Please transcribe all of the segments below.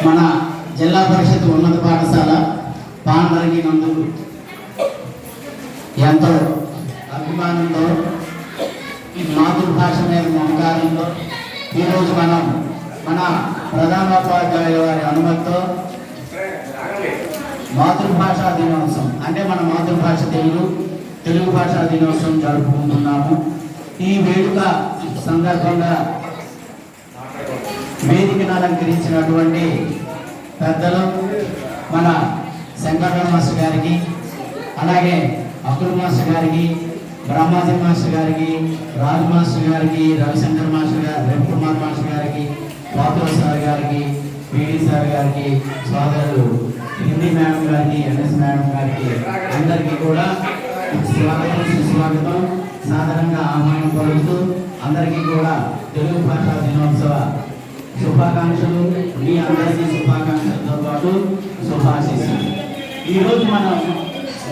మన జిల్లా పరిషత్ ఉన్నత పాఠశాల పాండరంగి నందు ఎంతో అభిమానంతో మాతృభాష మీద మమకారంలో ఈరోజు మనం మన ప్రధానోపాధ్యాయుల వారి అనుమతితో మాతృభాషా దినోత్సవం అంటే మన మాతృభాష తెలుగు భాషా దినోత్సవం జరుపుకుంటున్నాము. ఈ వేడుక సందర్భంగా వేదికను అలంకరించినటువంటి పెద్దలు మన శంకరరావు మాస్టర్ గారికి, అలాగే అబ్దుల్ మాస్టర్ గారికి, బ్రహ్మాజీ మాస్టర్ గారికి, రాజు మాస్టర్ గారికి, రవిశంకర్ మాస్టర్ గారు, రవికుమార్ మాస్టర్ గారికి, పాతుల సార్ గారికి, పిడి సార్ గారికి, సోదరులు హిందీ మేడం గారికి, ఎన్ఎస్ మేడం గారికి అందరికీ కూడా స్వాగతం సుస్వాగతం సాధారణంగా ఆహ్వానం పలుకుతూ అందరికీ కూడా తెలుగు భాషా దినోత్సవ శుభాకాంక్షలు. మీ అందరికీ శుభాకాంక్షలతో పాటు శుభాశీస్సులు. ఈరోజు మనం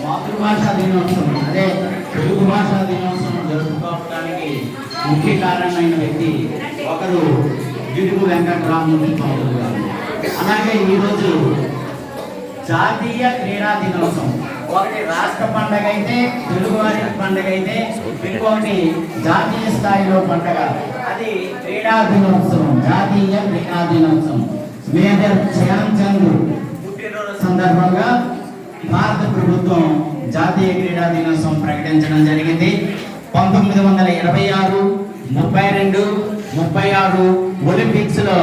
మాతృభాషా దినోత్సవం అదే తెలుగు భాషా దినోత్సవం జరుపుకోవడానికి ముఖ్య కారణమైన వ్యక్తి ఒకరు గిడుగు వెంకటరామమూర్తి పంతులు గారు. అలాగే ఈరోజు జాతీయ క్రీడా దినోత్సవం. ఒకటి రాష్ట్ర పండగ అయితే తెలుగువారి పండగ అయితే, ఇంకొకటి జాతీయ స్థాయిలో పండగ అది క్రీడా దినోత్సవం, జాతీయ క్రీడా దినోత్సవం. మేజర్ ధ్యాన్ చంద్ పుట్టినరోజు సందర్భంగా భారత ప్రభుత్వం జాతీయ క్రీడా దినోత్సవం ప్రకటించడం జరిగింది. 1926, 32, 36 ఒలింపిక్స్ లో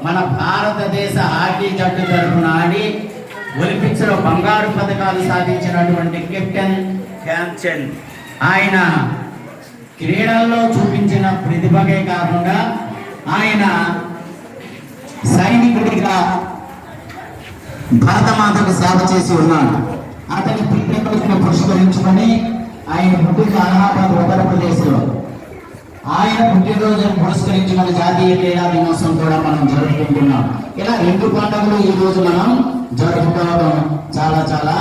మన భారతదేశ హాకీ జట్టు తరఫున ఆడి ఒలింపిక్స్ లో బంగారు పథకాలు సాధించినటువంటి కెప్టెన్ ధ్యాన్ చంద్ ఆయన క్రీడల్లో చూపించిన ప్రతిభకే కాకుండా ఆయన సైనికుడిగా భారతమాతకు సేవ చేసి ఉన్నాడు. అతని పుట్టినరోజును పురస్కరించుకొని ఆయన పుట్టిన అలహాబాద్ ఉత్తరప్రదేశ్లో ఆయన పుట్టినరోజును పురస్కరించుకుని జాతీయ క్రీడా దినోత్సవం కూడా మనం జరుపుకుంటున్నాం. ఇలా 2 పండుగలు ఈ రోజు మనం జరుపుకోవడం చాలా చాలా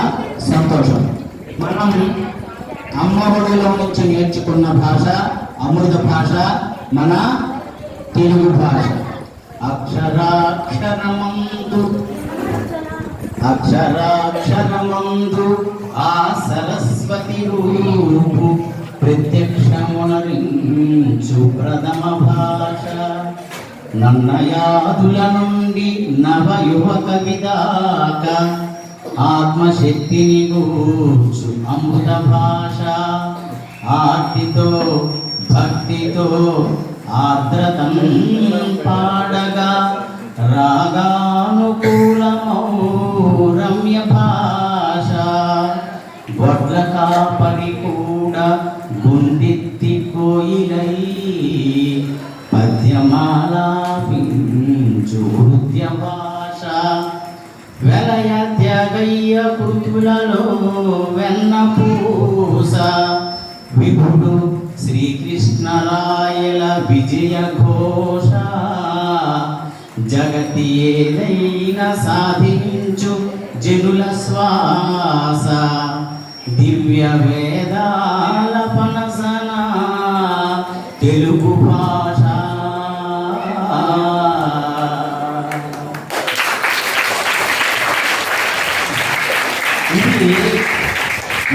సంతోషం. మనం అమ్మఒడిలో నుంచి నేర్చుకున్న భాష, అమృత భాష మన తెలుగు భాష. అక్షరాక్షరమందు ఆ సరస్వతి రూపు ప్రత్యక్షమునరించు ప్రథమ భాష. నన్నయాదుల నుండి నవయువ కవిదాక ఆత్మశక్తిని గూర్చు అమృత భాష. ఆర్తితో భక్తితో ఆర్ద్రతం పాడగా రాగానుకూలమౌ రమ్య భాష. వడ్ల కాపరి కూడా గుండెత్తి కోయిలై పద్యమాలాపించు హృదయ భాష. వెలయ త్యాగయ్య కృతులలో వెన్న పూస. విభుడు శ్రీకృష్ణరాయల విజయ ఘోష. జగతి ఏదైనా సాధించు జనుల శ్వాస. దివ్య వేదాల పనసన తెలుగు భాష. ఇది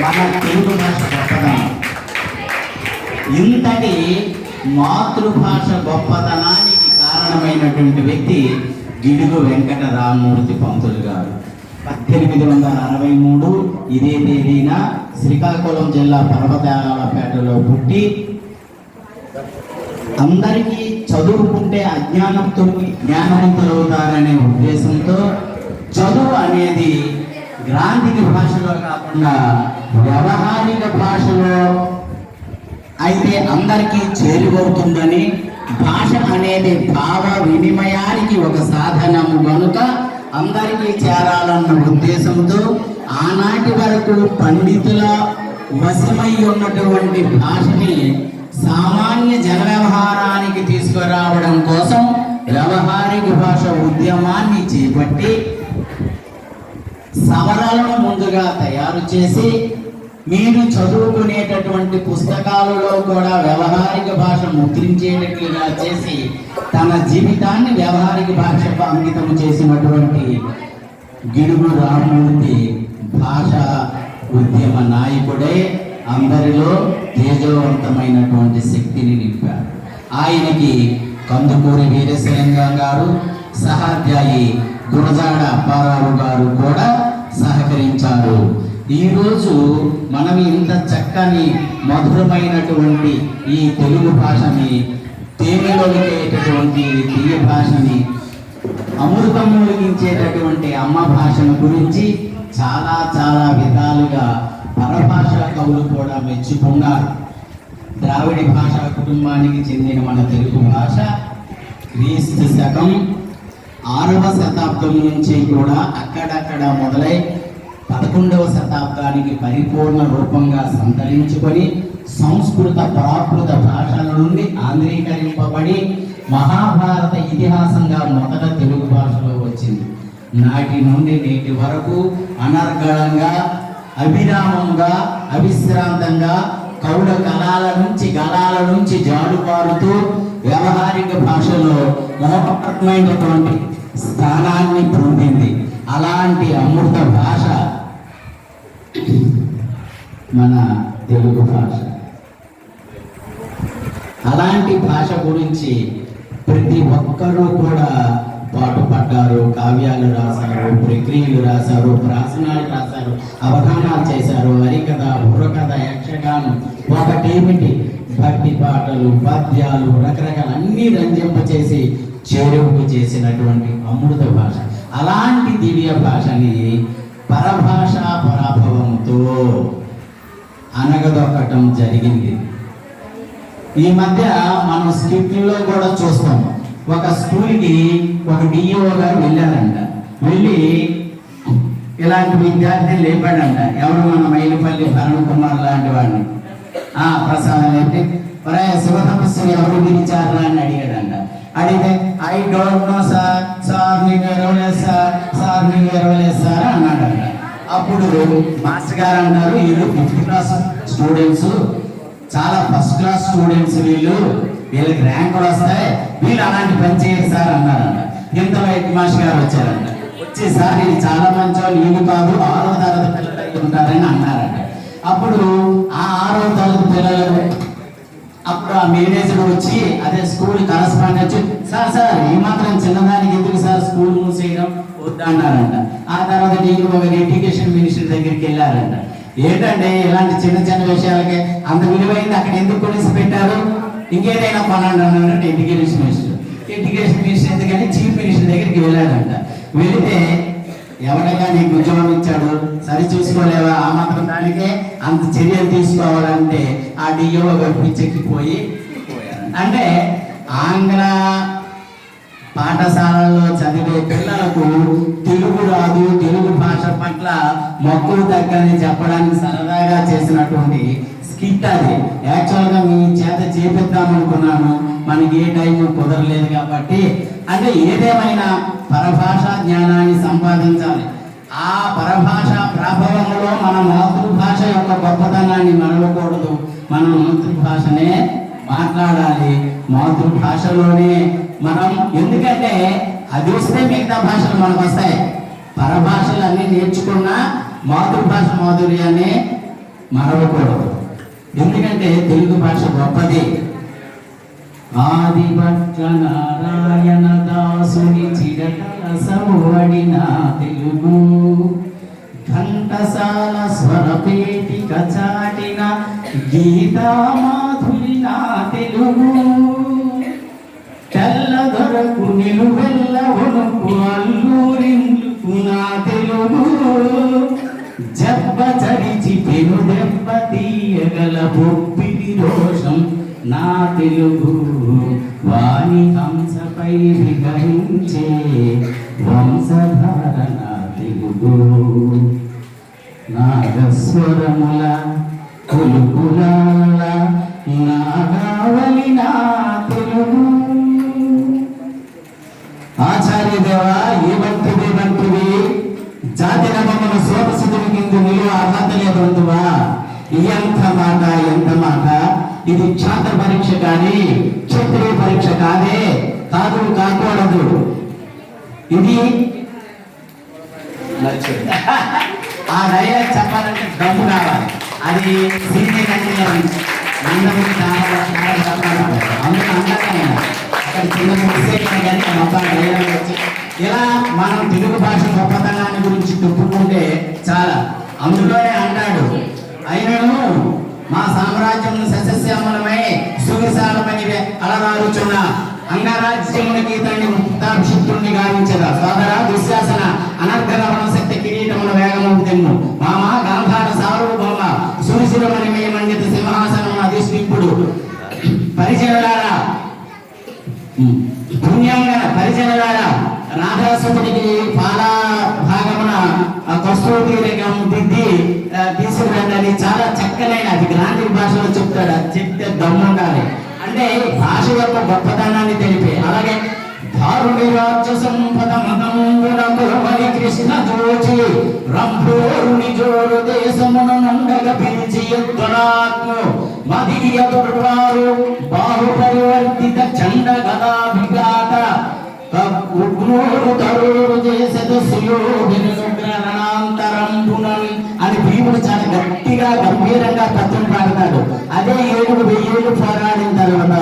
మన తెలుగు భాష గొప్పదనం. ఇంతటి మాతృభాష గొప్పతనానికి కారణమైనటువంటి వ్యక్తి గిడుగు వెంకటరామమూర్తి పంతులు గారు. 1863 ఇదే తేదీన శ్రీకాకుళం జిల్లా పర్వతాలపేటలో పుట్టి అందరికీ చదువుకుంటే జ్ఞానవంతులు అవుతారనే ఉద్దేశంతో చదువు అనేది గ్రాంధిక భాషలో కాకుండా వ్యవహారిక భాషలో అయితే అందరికీ చేరువవుతుందని, భాష అనేది భావ వినిమయానికి ఒక సాధనము కనుక అందరికీ చేరాలన్న ఉద్దేశంతో ఆనాటి వరకు పండితుల వశమై ఉన్నటువంటి భాషని సామాన్య జన వ్యవహారానికి తీసుకురావడం కోసం వ్యవహారిక భాష ఉద్యమాన్ని చేపట్టి సవరాలను ముందుగా తయారు చేసి మీరు చదువుకునేటటువంటి పుస్తకాలలో కూడా వ్యవహారిక భాష ముద్రించేటట్లుగా చేసి తన జీవితాన్ని వ్యవహారిక భాషకు అంకితం చేసినటువంటి గిడుగు రామమూర్తి భాష ఉద్యమ నాయకుడే అందరిలో తేజవంతమైనటువంటి శక్తిని నింపారు. ఆయనకి కందుకూరి వీరేశలింగం గారు, సహాధ్యాయి గురజాడ అప్పారావు గారు కూడా సహకరించారు. ఈరోజు మనం ఇంత చక్కని మధురమైనటువంటి ఈ తెలుగు భాషని, తేనెలొలికేటటువంటి తీయ భాషని, అమృతం ఒలిగించేటటువంటి అమ్మ భాషను గురించి చాలా చాలా విధాలుగా పరభాషా కవులు కూడా మెచ్చుకున్నారు. ద్రావిడ భాషా కుటుంబానికి చెందిన మన తెలుగు భాష క్రీస్తు శకం 6వ శతాబ్దం నుంచి కూడా అక్కడక్కడ మొదలై 11వ శతాబ్దానికి పరిపూర్ణ రూపంగా సంతరించుకొని సంస్కృత ప్రాకృత భాషల నుండి ఆంధ్రీకరింపబడి మహాభారత ఇతిహాసంగా మొదట తెలుగు భాషలో వచ్చింది. నాటి నుండి నేటి వరకు అనర్గళంగా, అవిరామంగా, అవిశ్రాంతంగా కౌల గలాల నుంచి జాడుపారుతూ వ్యవహారిక భాషలో మహోన్నతమైనటువంటి స్థానాన్ని పొందింది. అలాంటి అమృత భాష మన తెలుగు భాష. అలాంటి భాష గురించి ప్రతి ఒక్కరూ కూడా పాటుపడ్డారు. కావ్యాలు రాశారు, ప్రక్రియలు రాశారు, ప్రాసనాలు రాశారు, అవధానాలు చేశారు, హరికథ, బుర్రకథ, యక్షగానం, ఒకటేమిటి భక్తి పాటలు, పద్యాలు, రకరకాల అన్ని రంజింపచేసి చేరువు చేసినటువంటి అమృత భాష. అలాంటి దివ్య భాషని పరభాషా పరాభవంతో అనగదొక్కటం జరిగింది. ఈ మధ్య మనం స్క్రిప్ట్లో కూడా చూస్తాం. ఒక స్కూల్కి ఒక డిఓ గారు వెళ్ళారంట. వెళ్ళి ఇలాంటి విద్యార్థిని లేపాడంట. ఎవరు? మన మైలుపల్లి భరణ్ కుమార్ లాంటి వాడిని. ప్రసాదం లేపి శివతపస్సుని ఎవరు పిలిచారా అని అడిగాడంట. అడిగితే I don't know sir, sir నీకు ఎరవలేదు సార్, సార్ నీకు ఎరవలేదు సార్ అన్నాడంట. అప్పుడు మాస్టర్ గారు అన్నారు, వీళ్ళు 5th క్లాస్ స్టూడెంట్స్, చాలా ఫస్ట్ క్లాస్ స్టూడెంట్స్, వీళ్ళకి ర్యాంకులు వస్తాయి, వీళ్ళు అలాంటి పని చేయరు సార్ అన్నారంట. ఇంతలో హెడ్ మాస్టర్ గారు వచ్చారంట. వచ్చి సార్ ఇది చాలా మంచి వాళ్ళు, వీళ్ళు కాదు 6వ తరగతి పిల్లలు ఉంటారని అన్నారంట. అప్పుడు ఆ 6వ తరగతి పిల్లలు అప్పుడు ఆ మేనేజర్ వచ్చి, అదే స్కూల్ కరస్పాండెంట్ వచ్చి, సార్ సార్ ఈ మాత్రం చిన్నదానికి ఎందుకు సార్ స్కూల్ మూసేయడం వద్దన్నారంట. ఆ తర్వాత నేను ఒక ఎడ్యుకేషన్ మినిస్టర్ దగ్గరికి వెళ్ళారంట. ఏంటంటే ఇలాంటి చిన్న చిన్న విషయాలకి అంత విలువైంది అక్కడ ఎందుకు కొలిసి పెట్టారు, ఇంకేదైనా పనండి అన్నారంటే ఎడ్యుకేషన్ మినిస్టర్. ఎడ్యుకేషన్ మినిస్టర్ ఎందుకని చీఫ్ మినిస్టర్ దగ్గరికి వెళ్ళాడంట. వెళితే ఎవడగా నీకు ఉద్యోగం ఇచ్చాడు, సరి చూసుకోలేవా, ఆ మాత్రం దానికే అంత చర్యలు తీసుకోవాలంటే ఆ డిఓ పిచ్చెక్కిపోయి అంటే ఆంగ్ల పాఠశాలలో చదివే పిల్లలకు తెలుగు రాదు, తెలుగు భాష పట్ల మక్కువ తగ్గని చెప్పడానికి సరదాగా చేసినటువంటి స్కిట్ అది. యాక్చువల్గా మీ చేత చేపిద్దామనుకున్నాను, మనకి ఏ టైం కుదరలేదు కాబట్టి. అంటే ఏదేమైనా పరభాషా జ్ఞానాన్ని సంపాదించాలి. ఆ పరభాషా ప్రభావంలో మన మాతృభాష యొక్క గొప్పతనాన్ని మరవకూడదు. మన మాతృభాషనే మాట్లాడాలి. మాతృభాషలోనే మనం, ఎందుకంటే అది వస్తే మిగతా భాషలు మనకు వస్తాయి. పరభాషలు అన్నీ నేర్చుకున్నా మాతృభాష మాధుర్యాన్ని మరవకూడదు. ఎందుకంటే తెలుగు భాష గొప్పది. ఆదిభట్ల నారాయణ దాసుని చిరకలసమువడిన తెలుగు, ఘంటసాల స్వరపేటిక చాటిన గీతా మాధురి నా తెలుగు, తెల్లదొరకు నిలువెల్ల వణుకు అల్లూరిందుకు నా తెలుగు, జబ్బ చరిచి పెను దెబ్బ తీయగల బొప్పిడి రోషం నా తెలుగు, వాణి హంసపై విహరించే వంశధార నా తెలుగు, నాగస్వరముల కులుకుల నాగావళి నా తెలుగు. ఆచార్యదేవ ఏమంటివి జాతి నమ్మకం సోమసుతుని కింద నిలువ అర్హత లేదంటువా, ఎంత మాట, ఎంత మాట! ఇది క్షాత్ర పరీక్ష కానీ క్షత్రియ పరీక్ష కాదే, కాదు, కాకూడదు. ఇది ఆ డైలాగ్ చెప్పాలంటే దమ్ము కావాలి. అది సీనియర్ అంటే అందరికీ అక్కడ చిన్న మిస్టేక్ కానీ మొత్తం డైలాగ్ వచ్చి ఇలా మనం తెలుగు భాష గొప్పతనాన్ని గురించి చెప్పుకుంటే చాలా. అందులోనే అంటాడు, అయినను మా సామ్రాజ్యం సస్యశ్యామలమై సువిశాలమని అలరారుచున్న అంగరాజ్యమునికి తండ్రి ముక్తాభిషిక్తుడిని గావించదా సోదర దుశ్శాసన అనర్ఘరవణ శక్తి కిరీటముల వేగము తెమ్ము మామ గాంధార సార్వభౌమ సునిశిరమణి మేయమండిత సింహాసనం అధిష్ఠింపుడు పరిచయలారా, పుణ్యంగా పరిచయలారా, రాధాసుడికి పాలా భాగమున కస్తూరి రేఖం దిద్ది తీసుకురండి. చాలా చక్కనైన అది గ్రాంధిక భాషలో చెప్తాడు. అది చెప్తే దమ్ముండాలి. అంటే భాష యొక్క గొప్పతనాన్ని తెలిపే. అలాగే దారుని రాజ్య సంపద మహంగుణకులమని కృష్ణ జోచి రంభోరుని జోరు దేశమున నుండగ పిలిచి యుద్ధనాత్మ మదీయ దుర్వారు బాహు పరివర్తిత చండ గదాభిఘాత ఉగ్నోరు తరుడు చేసెద సుయోగిని అని భీముడు చాలా గట్టిగా గంభీరంగా తత్వం పాడతాడు. అదే 7,000 పోరాడిన తర్వాత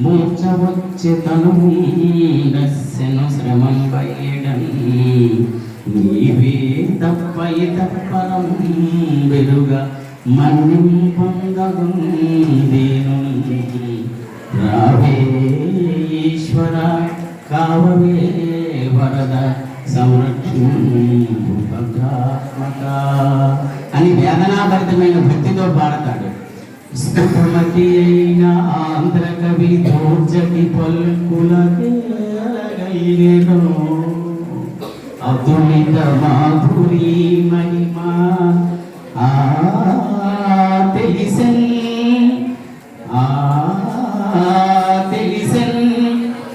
మూర్చ వచ్చే తను శ్రమం బయ్యడం నీవే తప్పై తప్పరం వెలుగా మన్యం పొందగుందేను రావే ఈశ్వర కావవే వరద సంరక్షణాత్మక అని వేదనాభరితమైన భక్తితో పాడతాడు. స్థుతిమతి అయిన ఆంధ్ర కవి దోర్జటి పల్కులకేను అతులిత మాధురి మహిమా తెలిసెన్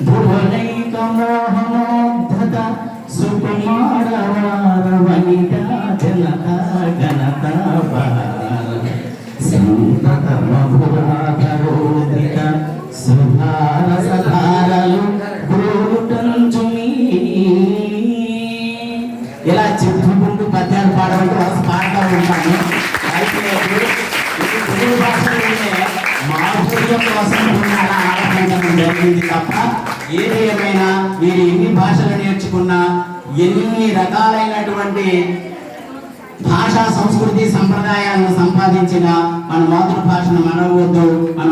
భువనైక మోహనోద్ధత సుకుమారవార వనిత జనత ఘనత సంతత మధురాధరోదిత సుధార సధారలు గోరుటంచుమీ. ఇలా చెప్పుకుంటూ పద్యాలు పాడమంటూ పాడుతూ ఉంటాను. అయితే తెలుగు భాషలో మాధుర్యం కోసం ఆలోచించడం జరిగింది తప్ప ఏది ఏమైనా మీరు ఎన్ని భాషలు నేర్చుకున్నా, ఎన్ని రకాలైనటువంటి భాషా సంస్కృతి సంప్రదాయాలను సంపాదించిన మన మాతృభాషను మరవద్దు. మన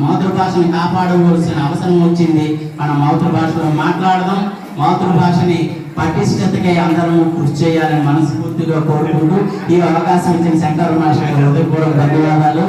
మాతృభాషని కాపాడవలసిన అవసరం వచ్చింది. మన మాతృభాషలో మాట్లాడదాం. మాతృభాషని పటిష్టతకై అందరం కృషి చేయాలని మనస్ఫూర్తిగా కోరుకుంటూ ఈ అవకాశం ఇచ్చిన శంకర మాస్టర్ గారికి హృదయపూర్వక ధన్యవాదాలు.